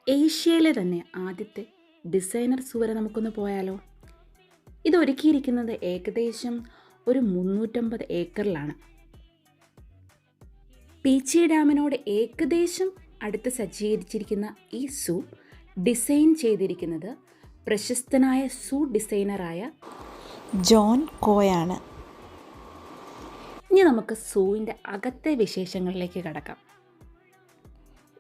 ഏഷ്യയിലെ തന്നെ ആദ്യത്തെ ഡിസൈനർ സൂ വരെ നമുക്കൊന്ന് പോയാലോ? ഇത് ഒരുക്കിയിരിക്കുന്നത് ഏകദേശം ഒരു 350 ഏക്കറിലാണ്. പീച്ചി ഡാമിനോട് ഏകദേശം അടുത്ത് സജ്ജീകരിച്ചിരിക്കുന്ന ഈ സൂ ഡിസൈൻ ചെയ്തിരിക്കുന്നത് പ്രശസ്തനായ സൂ ഡിസൈനറായ ജോൺ കോയാണ്. ഇനി നമുക്ക് സൂവിൻ്റെ അകത്തെ വിശേഷങ്ങളിലേക്ക് കടക്കാം.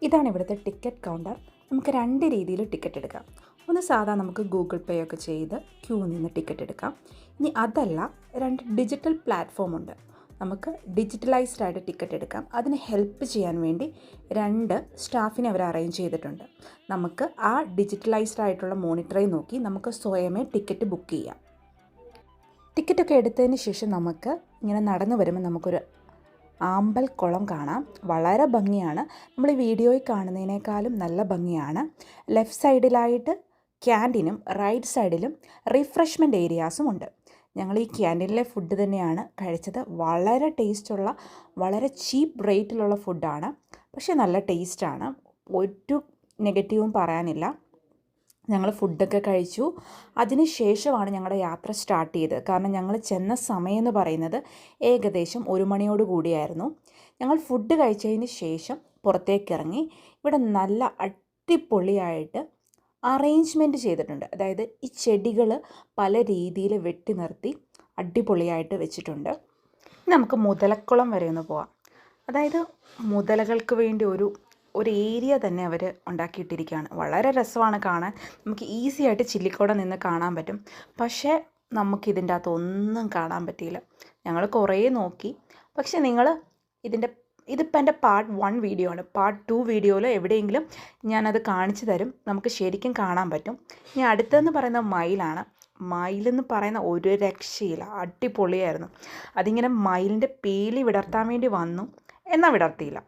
ഇതാണ് ഇവിടുത്തെ ടിക്കറ്റ് കൗണ്ടർ. നമുക്ക് രണ്ട് രീതിയിൽ ടിക്കറ്റ് എടുക്കാം. ഒന്ന് സാധാ നമുക്ക് ഗൂഗിൾ പേ ഒക്കെ ചെയ്ത് ക്യൂ നിന്ന് ടിക്കറ്റ് എടുക്കാം. ഇനി അതല്ല, രണ്ട് ഡിജിറ്റൽ പ്ലാറ്റ്ഫോം ഉണ്ട്. നമുക്ക് ഡിജിറ്റലൈസ്ഡ് ആയിട്ട് ടിക്കറ്റ് എടുക്കാം. അതിന് ഹെൽപ്പ് ചെയ്യാൻ വേണ്ടി രണ്ട് സ്റ്റാഫിനെ അവർ അറേഞ്ച് ചെയ്തിട്ടുണ്ട്. നമുക്ക് ആ ഡിജിറ്റലൈസ്ഡ് ആയിട്ടുള്ള മോണിറ്ററിൽ നോക്കി നമുക്ക് സ്വയമേ ടിക്കറ്റ് ബുക്ക് ചെയ്യാം. ടിക്കറ്റൊക്കെ എടുത്തതിന് ശേഷം നമുക്ക് ഇങ്ങനെ നടന്നു വരുമ്പോൾ നമുക്കൊരു ആമ്പൽ കുളം കാണാം. വളരെ ഭംഗിയാണ്. നമ്മൾ ഈ വീഡിയോയിൽ കാണുന്നതിനേക്കാളും നല്ല ഭംഗിയാണ്. ലെഫ്റ്റ് സൈഡിലായിട്ട് ക്യാൻറ്റീനും റൈറ്റ് സൈഡിലും റിഫ്രഷ്മെൻറ്റ് ഏരിയാസും ഉണ്ട്. ഞങ്ങൾ ഈ ക്യാൻറ്റീനിലെ ഫുഡ് തന്നെയാണ് കഴിച്ചത്. വളരെ ടേസ്റ്റുള്ള, വളരെ ചീപ്പ് റേറ്റിലുള്ള ഫുഡാണ്. പക്ഷേ നല്ല ടേസ്റ്റാണ്. ഒരു നെഗറ്റീവും പറയാനില്ല. ഞങ്ങൾ ഫുഡൊക്കെ കഴിച്ചു. അതിന് ശേഷമാണ് ഞങ്ങളുടെ യാത്ര സ്റ്റാർട്ട് ചെയ്തത്. കാരണം ഞങ്ങൾ ചെന്ന സമയം എന്ന് പറയുന്നത് ഏകദേശം 1 മണിയോട് കൂടിയായിരുന്നു. ഞങ്ങൾ ഫുഡ് കഴിച്ചതിന് ശേഷം പുറത്തേക്കിറങ്ങി. ഇവിടെ നല്ല അടിപൊളിയായിട്ട് അറേഞ്ച്മെൻറ്റ് ചെയ്തിട്ടുണ്ട്. അതായത് ഈ ചെടികൾ പല രീതിയിൽ വെട്ടി നിർത്തി അടിപൊളിയായിട്ട് വെച്ചിട്ടുണ്ട്. നമുക്ക് മുതലക്കുളം വരെ ഒന്ന് പോവാം. അതായത് മുതലകൾക്ക് വേണ്ടി ഒരു ഏരിയ തന്നെ അവർ ഉണ്ടാക്കിയിട്ടിരിക്കുകയാണ്. വളരെ രസമാണ് കാണാൻ. നമുക്ക് ഈസി ആയിട്ട് ചില്ലിക്കോടെ നിന്ന് കാണാൻ പറ്റും. പക്ഷേ നമുക്കിതിൻ്റെ അകത്ത് ഒന്നും കാണാൻ പറ്റിയില്ല. ഞങ്ങൾ കുറേ നോക്കി. പക്ഷേ ഇതിപ്പോൾ എൻ്റെ പാർട്ട് 1 വീഡിയോ ആണ്. പാർട്ട് 2 വീഡിയോയിൽ എവിടെയെങ്കിലും ഞാനത് കാണിച്ചു തരും. നമുക്ക് ശരിക്കും കാണാൻ പറ്റും. ഇനി അടുത്തതെന്ന് പറയുന്ന മയിലാണ്. മയിലെന്ന് പറയുന്ന ഒരു രക്ഷയില്ല, അടിപൊളിയായിരുന്നു. അതിങ്ങനെ മയിലിൻ്റെ പീലി വിടർത്താൻ വേണ്ടി വന്നു, എന്നാൽ വിടർത്തിയില്ല.